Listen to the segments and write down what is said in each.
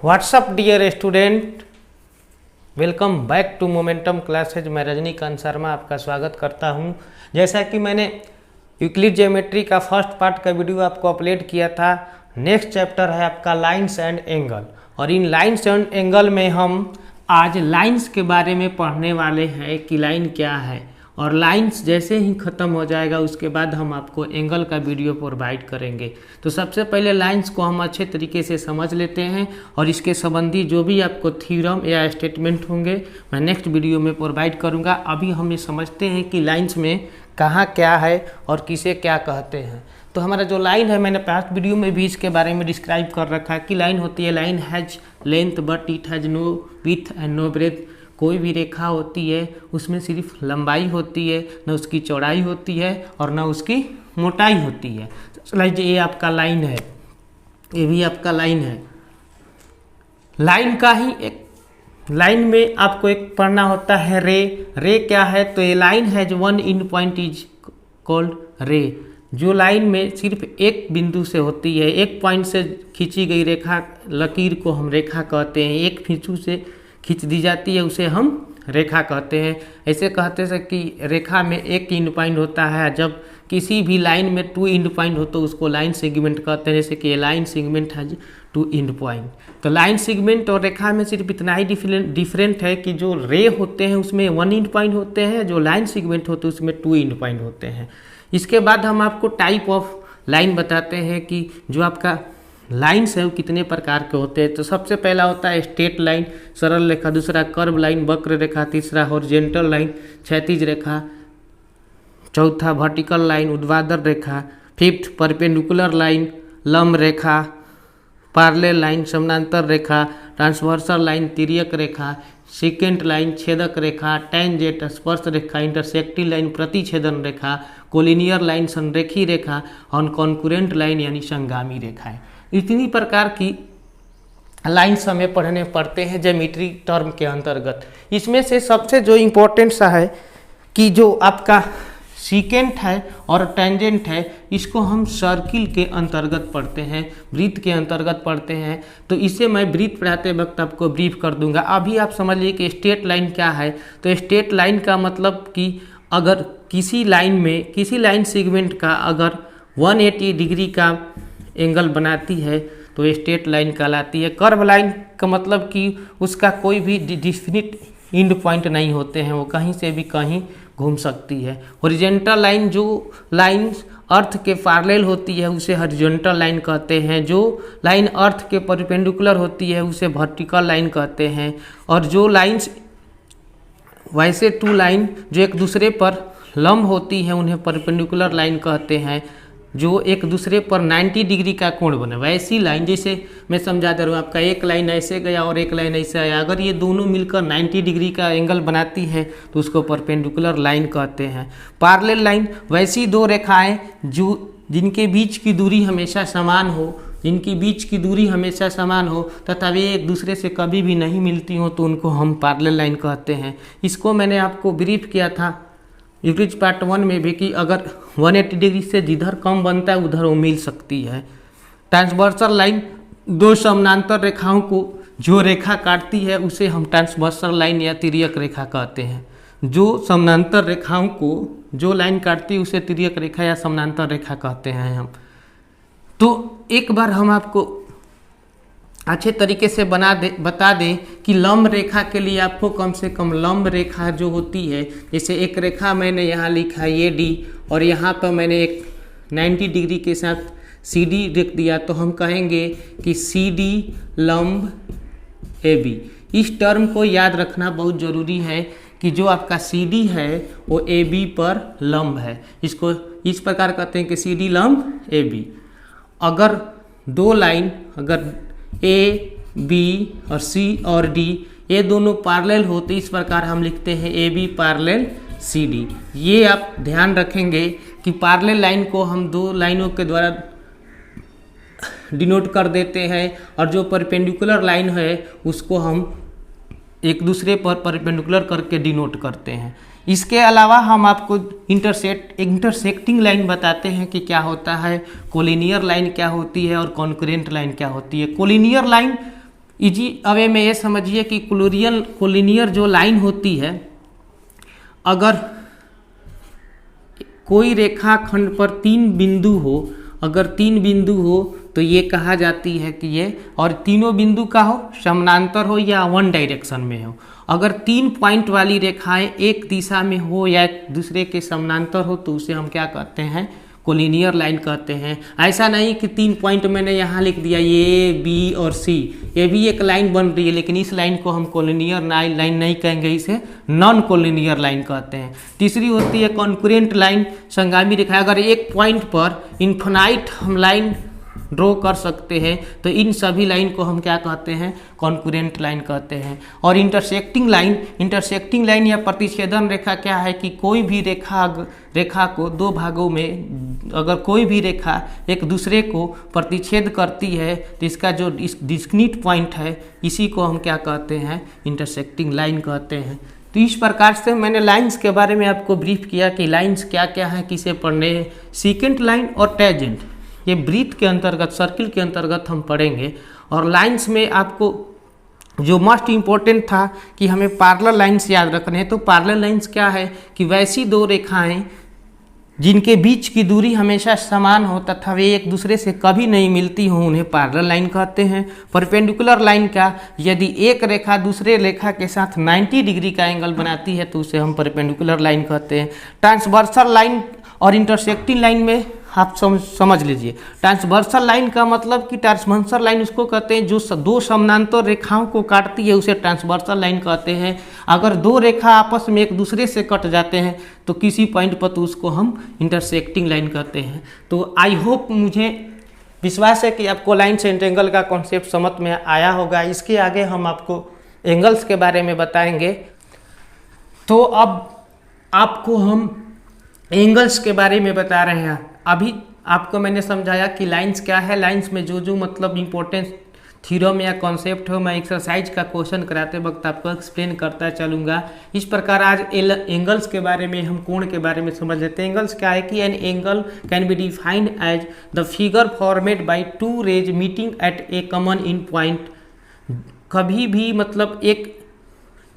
WhatsApp dear student, welcome back to momentum classes. मैं रजनीकांत शर्मा आपका स्वागत करता हूं। जैसा कि मैंने यूक्लिड ज्योमेट्री का फर्स्ट पार्ट का वीडियो आपको अपलोड किया था, नेक्स्ट चैप्टर है आपका लाइंस एंड एंगल। और इन लाइंस एंड एंगल में हम आज लाइंस के बारे में पढ़ने वाले हैं कि लाइन क्या है। और लाइंस जैसे ही ख़त्म हो जाएगा उसके बाद हम आपको एंगल का वीडियो प्रोवाइड करेंगे। तो सबसे पहले लाइंस को हम अच्छे तरीके से समझ लेते हैं और इसके संबंधी जो भी आपको थ्योरम या स्टेटमेंट होंगे मैं नेक्स्ट वीडियो में प्रोवाइड करूंगा। अभी हम ये समझते हैं कि लाइंस में कहाँ क्या है और किसे क्या कहते हैं। तो हमारा जो लाइन है, मैंने पास्ट वीडियो में भी इसके बारे में डिस्क्राइब कर रखा है कि लाइन होती है, line has length but it has no width and no breadth. कोई भी रेखा होती है उसमें सिर्फ लंबाई होती है, न उसकी चौड़ाई होती है और न उसकी मोटाई होती है। तो ये आपका लाइन है, ये भी आपका लाइन है। लाइन का ही एक लाइन में आपको एक पढ़ना होता है रे। रे क्या है? तो ये लाइन है जो one and point is called रे। जो लाइन में सिर्फ एक बिंदु से होती है, एक पॉइंट से खींची गई रेखा, लकीर को हम रेखा कहते हैं। एक बिंदु से खींच दी जाती है उसे हम रेखा कहते हैं। ऐसे कहते हैं कि रेखा में एक एंड पॉइंट होता है, जब किसी भी लाइन में टू एंड पॉइंट हो तो उसको लाइन सेगमेंट कहते हैं। जैसे कि line segment has two end point. तो लाइन सेगमेंट और रेखा में सिर्फ इतना ही डिफरेंट है कि जो रे होते हैं उसमें वन एंड पॉइंट होते हैं, जो लाइन सेगमेंट होते हैं उसमें टू एंड पॉइंट होते हैं। इसके बाद हम आपको टाइप ऑफ लाइन बताते हैं कि जो आपका लाइन्स है वो कितने प्रकार के होते हैं। तो सबसे पहला होता है स्ट्रेट लाइन, सरल रेखा। दूसरा कर्व लाइन, वक्र रेखा। तीसरा हॉरिजॉन्टल लाइन, क्षैतिज रेखा। चौथा वर्टिकल लाइन, ऊर्ध्वाधर रेखा। फिफ्थ परपेंडिकुलर लाइन, लंब रेखा। पैरेलल लाइन, समानांतर रेखा। ट्रांसवर्सल लाइन, तिर्यक रेखा। सेकेंड लाइन, छेदक रेखा। टेंजेंट, स्पर्श रेखा। इंटरसेक्टिंग लाइन, प्रतिछेदन रेखा। कोलिनियर लाइन, संरेखी रेखा। और कॉन्करेंट लाइन यानी संगामी रेखाएं। इतनी प्रकार की लाइन्स हमें पढ़ने पड़ते हैं ज्योमेट्री टर्म के अंतर्गत। इसमें से सबसे जो इम्पोर्टेंट सा है कि जो आपका सीकेंट है और टेंजेंट है, इसको हम सर्किल के अंतर्गत पढ़ते हैं, वृत्त के अंतर्गत पढ़ते हैं। तो इसे मैं वृत्त पढ़ाते वक्त आपको ब्रीफ कर दूंगा। अभी आप समझिए कि स्ट्रेट लाइन क्या है। तो स्ट्रेट लाइन का मतलब कि अगर किसी लाइन में, किसी लाइन सेगमेंट का अगर 180 डिग्री का एंगल बनाती है तो ये स्ट्रेट लाइन कहलाती है। कर्व लाइन का मतलब कि उसका कोई भी डिफिनिट एंड पॉइंट नहीं होते हैं, वो कहीं से भी कहीं घूम सकती है। हॉरिजॉन्टल लाइन, जो लाइन अर्थ के पैरेलल होती है उसे हॉरिजॉन्टल लाइन कहते हैं। जो लाइन अर्थ के परपेंडिकुलर होती है उसे वर्टिकल लाइन कहते हैं। और जो लाइन्स वैसे टू लाइन जो एक दूसरे पर लंब होती है उन्हें परपेंडिकुलर लाइन कहते हैं। जो एक दूसरे पर 90 डिग्री का कोण बने, वैसी लाइन, जैसे मैं समझा दे रहा हूँ, आपका एक लाइन ऐसे गया और एक लाइन ऐसे आया, अगर ये दोनों मिलकर 90 डिग्री का एंगल बनाती है तो उसको परपेंडिकुलर लाइन कहते हैं। पैरेलल लाइन, वैसी दो रेखाएं जो जिनके बीच की दूरी हमेशा समान हो, जिनकी बीच की दूरी हमेशा समान हो तथा वे एक दूसरे से कभी भी नहीं मिलती हो तो उनको हम पैरेलल लाइन कहते हैं। इसको मैंने आपको ब्रीफ किया था यूक्लिड पार्ट 1 में भी कि अगर 180 डिग्री से जिधर कम बनता है उधर वो मिल सकती है। ट्रांसवर्सल लाइन, दो समानांतर रेखाओं को जो रेखा काटती है उसे हम ट्रांसवर्सल लाइन या तिर्यक रेखा कहते हैं। जो समानांतर रेखाओं को जो लाइन काटती है उसे तिर्यक रेखा या समानांतर रेखा कहते हैं हम। तो एक बार हम आपको अच्छे तरीके से बता दें कि लंब रेखा के लिए आपको कम से कम लंब रेखा जो होती है, जैसे एक रेखा मैंने यहाँ लिखा है ये डी, और यहाँ पर मैंने एक 90 डिग्री के साथ सी डी रख दिया, तो हम कहेंगे कि सी डी लंब ए बी। इस टर्म को याद रखना बहुत ज़रूरी है कि जो आपका सी डी है वो ए बी पर लंब है। इसको इस प्रकार कहते हैं कि सी डी लंब ए बी। अगर दो लाइन, अगर ए बी और सी और डी ये दोनों पैरेलल होते, इस प्रकार हम लिखते हैं A B parallel C D. ये आप ध्यान रखेंगे कि पैरेलल लाइन को हम दो लाइनों के द्वारा डिनोट कर देते हैं और जो परपेंडिकुलर लाइन है उसको हम एक दूसरे पर परपेंडिकुलर करके डिनोट करते हैं। इसके अलावा हम आपको इंटरसेक्टिंग लाइन बताते हैं कि क्या होता है, कोलिनियर लाइन क्या होती है और कॉन्करेंट लाइन क्या होती है। कोलिनियर लाइन इजी अवे में ये समझिए कि कोलिनियर जो लाइन होती है, अगर कोई रेखाखंड पर 3 बिंदु हो, अगर 3 बिंदु हो तो ये कहा जाती है कि ये, और तीनों बिंदु का हो, समानांतर हो या वन डायरेक्शन में हो। अगर 3 पॉइंट वाली रेखाएं एक दिशा में हो या एक दूसरे के समानांतर हो तो उसे हम क्या कहते हैं, कोलिनियर लाइन कहते हैं। ऐसा नहीं कि 3 पॉइंट मैंने यहाँ लिख दिया ए बी और सी, ये भी एक लाइन बन रही है, लेकिन इस लाइन को हम कोलिनियर लाइन नहीं कहेंगे, इसे नॉन कोलिनियर लाइन कहते हैं। तीसरी होती है कॉन्करेंट लाइन, संगामी रेखा। अगर एक पॉइंट पर इन्फिनाइट हम लाइन ड्रॉ कर सकते हैं तो इन सभी लाइन को हम क्या कहते हैं, कॉन्करेंट लाइन कहते हैं। और इंटरसेक्टिंग लाइन या प्रतिच्छेदन रेखा क्या है कि कोई भी रेखा को 2 भागों में, अगर कोई भी रेखा एक दूसरे को प्रतिच्छेद करती है तो इसका जो डिस्क्रीट पॉइंट है इसी को हम क्या कहते हैं, इंटरसेक्टिंग लाइन कहते हैं। तो इस प्रकार से मैंने लाइंस के बारे में आपको ब्रीफ किया कि लाइंस क्या क्या है, किसे पढ़ने हैं। सीकेंट लाइन और टेंजेंट ये ब्रीथ के अंतर्गत, सर्किल के अंतर्गत हम पढ़ेंगे। और लाइंस में आपको जो मोस्ट इम्पोर्टेंट था कि हमें पैरेलल लाइंस याद रखने हैं। तो पैरेलल लाइंस क्या है कि वैसी 2 रेखाएं जिनके बीच की दूरी हमेशा समान हो तथा वे एक दूसरे से कभी नहीं मिलती हो, उन्हें पैरेलल लाइन कहते हैं। परपेंडिकुलर लाइन क्या, यदि एक रेखा दूसरे रेखा के साथ 90 डिग्री का एंगल बनाती है तो उसे हम परपेंडिकुलर लाइन कहते हैं। ट्रांसवर्सल लाइन और इंटरसेक्टिंग लाइन में आप समझ लीजिए। ट्रांसवर्सल लाइन का मतलब कि ट्रांसवर्सल लाइन उसको कहते हैं जो 2 समानांतर रेखाओं को काटती है, उसे ट्रांसवर्सल लाइन कहते हैं। अगर 2 रेखा आपस में एक दूसरे से कट जाते हैं तो किसी पॉइंट पर तो उसको हम इंटरसेक्टिंग लाइन कहते हैं। तो आई होप, मुझे विश्वास है कि आपको लाइन एंड एंगल का कॉन्सेप्ट समझ में आया होगा। इसके आगे हम आपको एंगल्स के बारे में बताएंगे। तो अब आपको हम एंगल्स के बारे में बता रहे हैं। अभी आपको मैंने समझाया कि लाइंस क्या है, लाइंस में जो मतलब इम्पोर्टेंट थ्योरम या कॉन्सेप्ट हो मैं एक्सरसाइज का क्वेश्चन कराते वक्त आपको एक्सप्लेन करता चलूँगा। इस प्रकार आज एंगल्स के बारे में, हम कोण के बारे में समझ लेते हैं। एंगल्स क्या है कि an angle can be defined as the figure formed by 2 rays meeting at a common end point. कभी भी मतलब एक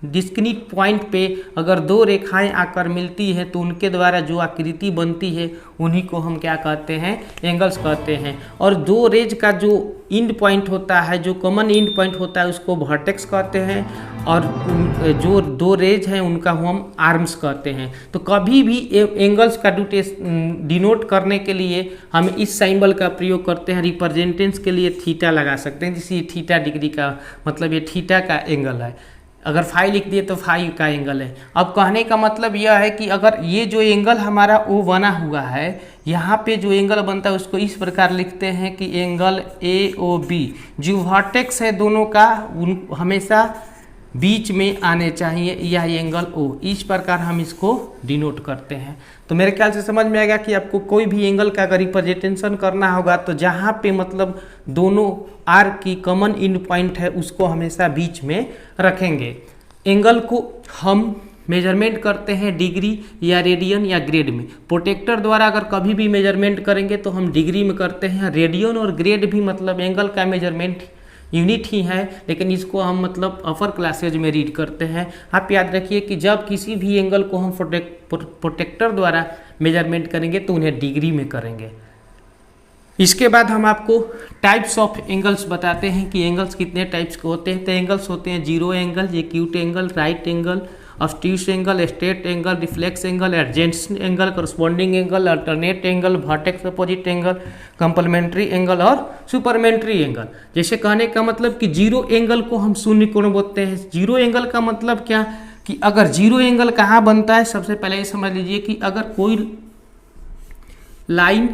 डिस्क्रीट पॉइंट पे अगर 2 रेखाएं आकर मिलती हैं तो उनके द्वारा जो आकृति बनती है उन्हीं को हम क्या कहते हैं, एंगल्स कहते हैं। और 2 रेज का जो इंड पॉइंट होता है, जो कॉमन इंड पॉइंट होता है, उसको वर्टेक्स कहते हैं। और जो 2 रेज हैं उनका हम आर्म्स कहते हैं। तो कभी भी एंगल्स का डिनोट करने के लिए हम इस सिंबल का प्रयोग करते हैं। रिप्रेजेंटेंस के लिए थीटा लगा सकते हैं, जैसे थीटा डिग्री का मतलब ये थीटा का एंगल है। अगर फाई लिख दिए तो फाई का एंगल है। अब कहने का मतलब यह है कि अगर ये जो एंगल हमारा ओ बना हुआ है, यहाँ पे जो एंगल बनता है उसको इस प्रकार लिखते हैं कि एंगल ए ओ बी। जो वर्टेक्स है दोनों का हमेशा बीच में आने चाहिए, यह एंगल ओ। इस प्रकार हम इसको डिनोट करते हैं। तो मेरे ख्याल से समझ में आएगा कि आपको कोई भी एंगल का अगर रिप्रेजेंटेशन करना होगा तो जहाँ पे मतलब दोनों आर की कॉमन इंड पॉइंट है उसको हमेशा बीच में रखेंगे। एंगल को हम मेजरमेंट करते हैं डिग्री या रेडियन या ग्रेड में। प्रोटेक्टर द्वारा अगर कभी भी मेजरमेंट करेंगे तो हम डिग्री में करते हैं। रेडियन और ग्रेड भी मतलब एंगल का मेजरमेंट यूनिट ही है, लेकिन इसको हम मतलब अपर क्लासेज में रीड करते हैं। आप याद रखिए कि जब किसी भी एंगल को हम प्रोटेक्टर द्वारा मेजरमेंट करेंगे तो उन्हें डिग्री में करेंगे। इसके बाद हम आपको टाइप्स ऑफ एंगल्स बताते हैं कि एंगल्स कितने टाइप्स के होते हैं। तो एंगल्स होते हैं zero angle, acute angle, right angle, obtuse angle, straight angle, reflex angle, adjacent angle, corresponding angle, alternate angle, vertex opposite angle, complementary angle और सुपरमेंट्री एंगल। जैसे कहने का मतलब कि जीरो एंगल को हम शून्य कोण बोलते हैं। जीरो एंगल का मतलब क्या कि अगर जीरो एंगल कहाँ बनता है, सबसे पहले ये समझ लीजिए कि अगर कोई लाइन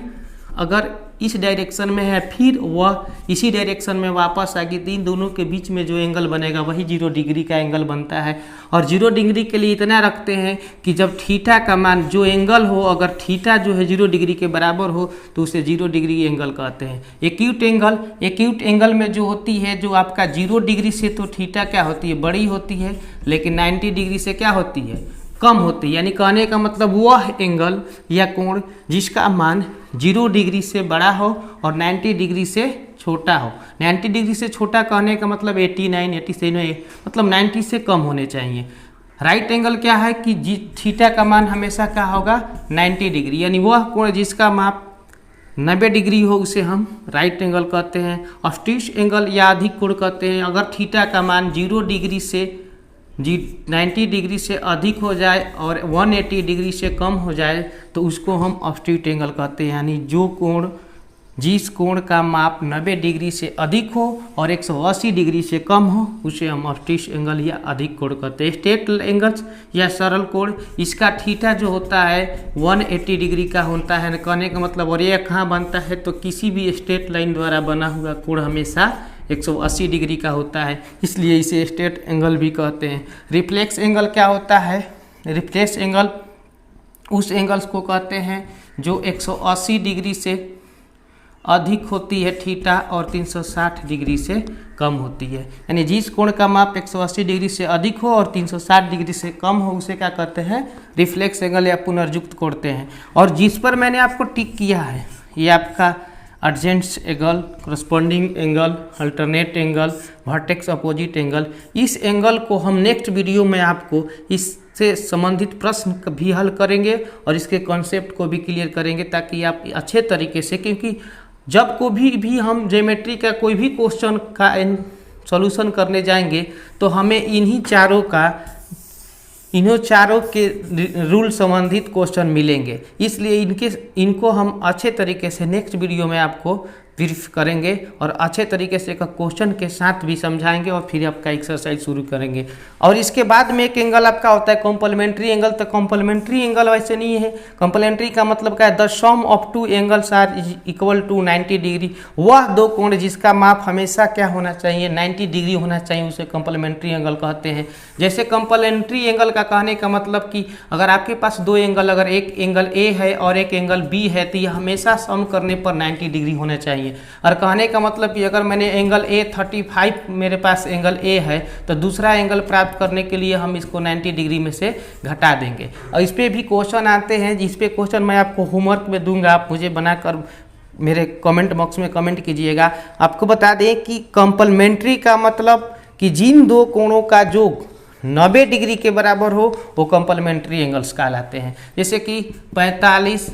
अगर इस डायरेक्शन में है फिर वह इसी डायरेक्शन में वापस आएगी तो इन दोनों के बीच में जो एंगल बनेगा वही 0 डिग्री का एंगल बनता है। और 0 डिग्री के लिए इतना रखते हैं कि जब थीटा का मान जो एंगल हो, अगर थीटा जो है 0 डिग्री के बराबर हो तो उसे 0 डिग्री एंगल कहते हैं। एक्यूट एंगल में जो होती है, जो आपका 0 डिग्री से तो थीटा क्या होती है, बड़ी होती है, लेकिन 90 डिग्री से क्या होती है, कम होती है। यानी कहने का मतलब वह एंगल या कोण जिसका मान 0 डिग्री से बड़ा हो और 90 डिग्री से छोटा हो। 90 डिग्री से छोटा कहने का मतलब 89, 87, मतलब 90 से कम होने चाहिए। राइट एंगल क्या है कि थीटा का मान हमेशा क्या होगा 90 डिग्री, यानी वह कोण जिसका माप 90 डिग्री हो उसे हम राइट एंगल कहते हैं। ऑब्ट्यूस एंगल या अधिक कोण कहते हैं अगर थीटा का मान 0 डिग्री से 90 डिग्री से अधिक हो जाए और 180 डिग्री से कम हो जाए तो उसको हम ऑब्ट्यूस एंगल कहते हैं। यानी जो कोण जिस कोण का माप 90 डिग्री से अधिक हो और 180 डिग्री से कम हो उसे हम ऑब्ट्यूस एंगल या अधिक कोण कहते हैं। स्ट्रेट एंगल्स या सरल कोण, इसका थीटा जो होता है 180 डिग्री का होता है। कहने का मतलब और ये कहाँ बनता है तो किसी भी स्ट्रेट लाइन द्वारा बना हुआ कोण हमेशा 180 डिग्री का होता है, इसलिए इसे स्ट्रेट एंगल भी कहते हैं। रिफ्लेक्स एंगल क्या होता है? रिफ्लेक्स एंगल उस एंगल्स को कहते हैं जो 180 डिग्री से अधिक होती है थीटा और 360 डिग्री से कम होती है। यानी जिस कोण का माप 180 डिग्री से अधिक हो और 360 डिग्री से कम हो उसे क्या कहते हैं? रिफ्लेक्स एंगल या पुनर्युक्त कहते हैं। और जिस पर मैंने आपको टिक किया है ये आपका adjacent angle, corresponding angle, alternate angle, vertex opposite angle. इस एंगल को हम नेक्स्ट वीडियो में आपको इससे संबंधित प्रश्न भी हल करेंगे और इसके कॉन्सेप्ट को भी क्लियर करेंगे ताकि आप अच्छे तरीके से, क्योंकि जब कोई भी हम ज्योमेट्री का कोई भी क्वेश्चन का सॉल्यूशन करने जाएंगे तो हमें इन्हीं चारों के रूल संबंधित क्वेश्चन मिलेंगे, इसलिए इनको हम अच्छे तरीके से नेक्स्ट वीडियो में आपको ब्रीफ करेंगे और अच्छे तरीके से क्वेश्चन के साथ भी समझाएंगे और फिर आपका एक्सरसाइज शुरू करेंगे। और इसके बाद में एक एंगल आपका होता है कॉम्प्लीमेंट्री एंगल। तो कॉम्प्लीमेंट्री एंगल वैसे नहीं है, कॉम्प्लीमेंट्री का मतलब क्या है? The sum of two angles are equal to 90 degree. वह दो कोण जिसका माप हमेशा क्या होना चाहिए 90 डिग्री होना चाहिए उसे कॉम्प्लीमेंट्री एंगल कहते हैं। जैसे कॉम्प्लीमेंट्री एंगल का कहने का मतलब कि अगर आपके पास दो एंगल, अगर एक एंगल ए है और एक एंगल बी है तो यह हमेशा सम करने पर 90 डिग्री होना चाहिए। और कहने का मतलब कि अगर मैंने एंगल ए 35 मेरे पास एंगल ए है तो दूसरा एंगल प्राप्त करने के लिए हम इसको 90 डिग्री में से घटा देंगे। और इस पर भी क्वेश्चन आते हैं, जिस पे क्वेश्चन मैं आपको होमवर्क में दूंगा, आप मुझे बनाकर मेरे कमेंट बॉक्स में कमेंट कीजिएगा। आपको बता दें कि कॉम्प्लीमेंट्री का मतलब कि जिन दो कोणों का योग 90 डिग्री के बराबर हो वो कॉम्प्लीमेंट्री एंगल्स कहलाते हैं। जैसे कि 45,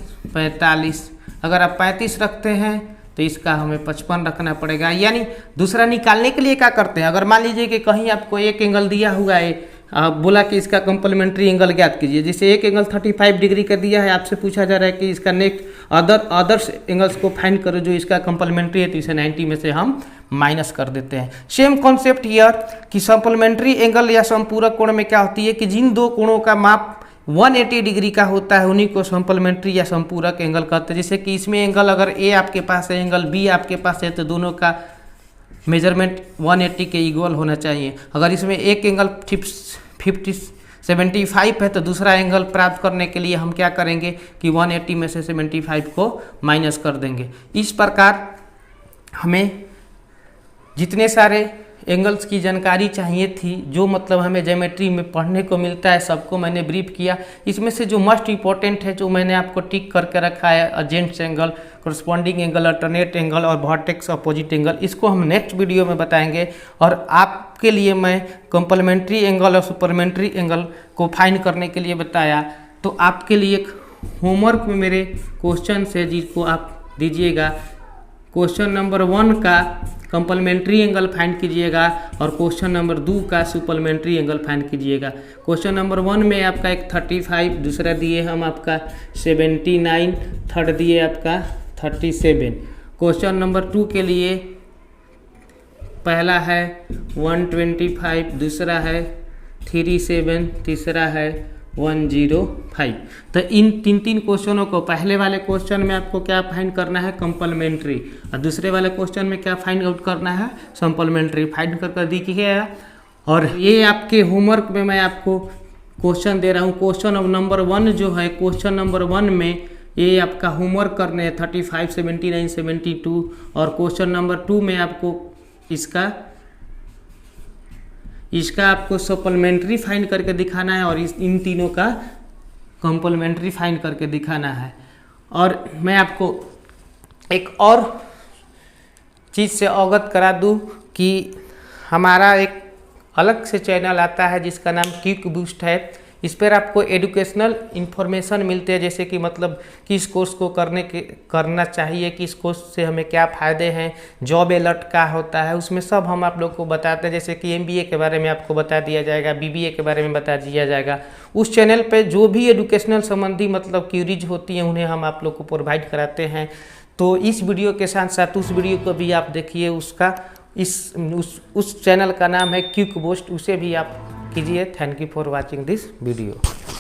अगर आप 35 रखते हैं तो इसका हमें 55 रखना पड़ेगा। यानी दूसरा निकालने के लिए क्या करते हैं, अगर मान लीजिए कि कहीं आपको एक एंगल दिया हुआ है, बोला कि इसका कॉम्प्लीमेंट्री एंगल ज्ञात कीजिए, जैसे एक एंगल 35 डिग्री का दिया है, आपसे पूछा जा रहा है कि इसका नेक्स्ट अदर्स एंगल्स को फाइंड करो जो इसका कॉम्प्लीमेंट्री है, तो इसे 90 में से हम माइनस कर देते हैं। सेम कॉन्सेप्ट हियर कि सप्लीमेंट्री एंगल या संपूरक कोण में क्या होती है कि जिन दो कोणों का माप 180 डिग्री का होता है उन्हीं को सप्लीमेंट्री या संपूरक एंगल कहते हैं। जैसे कि इसमें एंगल अगर ए आपके पास है, एंगल बी आपके पास है, तो दोनों का मेजरमेंट 180 के इक्वल होना चाहिए। अगर इसमें एक एंगल 75 है तो दूसरा एंगल प्राप्त करने के लिए हम क्या करेंगे कि 180 में से 75 को माइनस कर देंगे। इस प्रकार हमें जितने सारे एंगल्स की जानकारी चाहिए थी, जो मतलब हमें ज्योमेट्री में पढ़ने को मिलता है, सबको मैंने ब्रीफ किया। इसमें से जो मोस्ट इंपॉर्टेंट है, जो मैंने आपको टिक करके रखा है, adjacent angle, corresponding angle, alternate angle और वर्टेक्स अपोजिट एंगल, इसको हम नेक्स्ट वीडियो में बताएंगे। और आपके लिए मैं कॉम्प्लीमेंट्री एंगल और सुपरमेंट्री एंगल को फाइंड करने के लिए बताया। तो आपके लिए एक होमवर्क में मेरे क्वेश्चन है जिसको आप दीजिएगा। क्वेश्चन नंबर 1 का कॉम्प्लीमेंट्री एंगल फाइंड कीजिएगा और क्वेश्चन नंबर 2 का सुपरमेंट्री एंगल फाइंड कीजिएगा। क्वेश्चन नंबर 1 में आपका एक 35, दूसरा दिए हम आपका 79, थर्ड दिए आपका 37। क्वेश्चन नंबर 2 के लिए पहला है 125, दूसरा है 37, तीसरा है 105। तो इन तीन क्वेश्चनों को, पहले वाले क्वेश्चन में आपको क्या फाइंड करना है कॉम्प्लीमेंट्री, और दूसरे वाले क्वेश्चन में क्या फाइंड आउट करना है सप्लीमेंट्री। फाइंड कर दीजिएगा। और ये आपके होमवर्क में मैं आपको क्वेश्चन दे रहा हूँ। क्वेश्चन नंबर 1 जो है, क्वेश्चन नंबर 1 में ये आपका होमवर्क करने हैं 35, 79, 72। और क्वेश्चन नंबर 2 में आपको इसका आपको सप्लीमेंट्री फाइंड करके दिखाना है और इन तीनों का कॉम्प्लीमेंट्री फाइंड करके दिखाना है। और मैं आपको एक और चीज़ से अवगत करा दूँ कि हमारा एक अलग से चैनल आता है जिसका नाम क्विक बूस्ट है। इस पर आपको एजुकेशनल इन्फॉर्मेशन मिलते हैं, जैसे कि मतलब किस कोर्स को करना चाहिए, किस कोर्स से हमें क्या फ़ायदे हैं, जॉब अलर्ट क्या होता है, उसमें सब हम आप लोग को बताते हैं। जैसे कि MBA के बारे में आपको बता दिया जाएगा, BBA के बारे में बता दिया जाएगा। उस चैनल पे जो भी एजुकेशनल संबंधी मतलब क्यूरीज होती हैं उन्हें हम आप लोग को प्रोवाइड कराते हैं। तो इस वीडियो के साथ साथ उस वीडियो को भी आप देखिए, उसका उस चैनल का नाम है क्विक बूस्ट, उसे भी आप कीजिए। Thank you for watching this video.